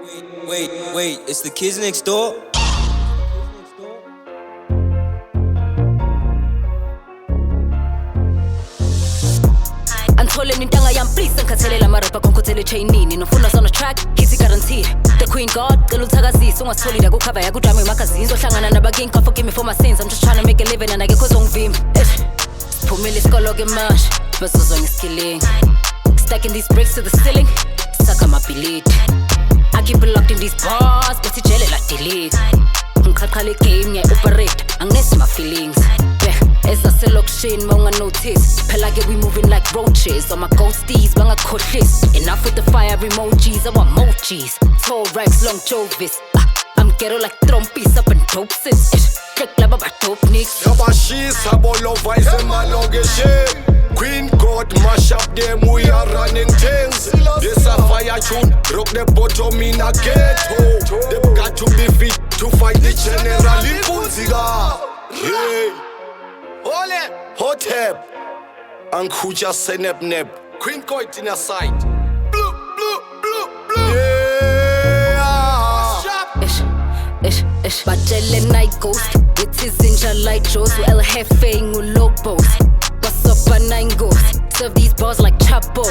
Wait, it's the kids next door? Antole nintanga yam please ngikhathelela amarapha konkothele chainini nofuna sona track hits guaranteed the queen god cela uthakazise ungasitholile kukhava yakudami emagazini zohlangana nabaking forgive me for my sins I'm just trying to make a living and akekho zongivimba siphumile isikolo ke manje basuzwa ngesikilling stacking these bricks to the ceiling saka mabhilidi I keep it locked in these bars but ijele la delete ngiqhaqhala game ngiya-operate anginesi ma-feelings esaselokishini ma unga-notice phela ke we moving like roaches on my ghosties bangakhohlisi enough with the fire emojis our emojis tall racks long jovis I'm ghetto like trompis up and dope sis check laba ba-dope nicks yabashisa bolova isemalokishini Queen God mash up them, we are running things. This a fire tune, rock the bottom in a ghetto. They've got to be fit to fight the general in Punziga. Hey, ole, Hotep, and Kuja Senep Nep. Queen God in a sight. Blue, blue, blue, blue. Yeah. Ish, Bajele night ghost. It is in light shows. Well, Hefe ngulobos. What's up, serve these bars like Chapo.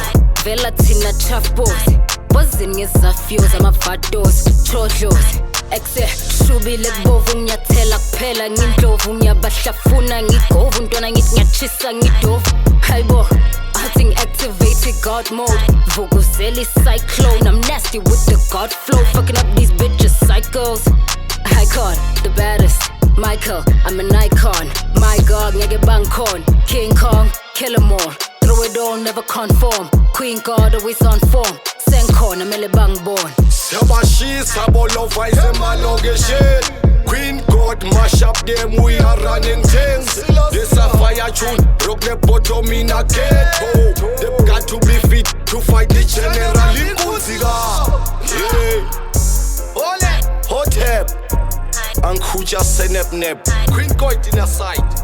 Vela tina chapos. Buzzing is a fuse, I'm a fatos. Chojos. Exe, shubi lebovu nyatela pela. Ngindlovu nyabashafuna ngikovu. Ntwana ngitnyachisa ngidovu. Haibo, hunting activated God mode. Voguzeli cyclone. I'm nasty with the God flow. Fucking up these bitches, psychos. Icon, the baddest. Michael, I'm an icon. My God, ngeke bangkhona. King Kong, kill 'em all. Throw it all, never conform. Queen God, always on form. Senkhona, mele bangibona. Yabashisa bolova isemalokishini. Queen God mash up them, we are running things. This a fire tune, rock the bottom in a ghetto. They've got to be fit to fight the general in Punziga. Yeah. Ole, Hotep, and Kuja Senep Nep. Queen God in a sight.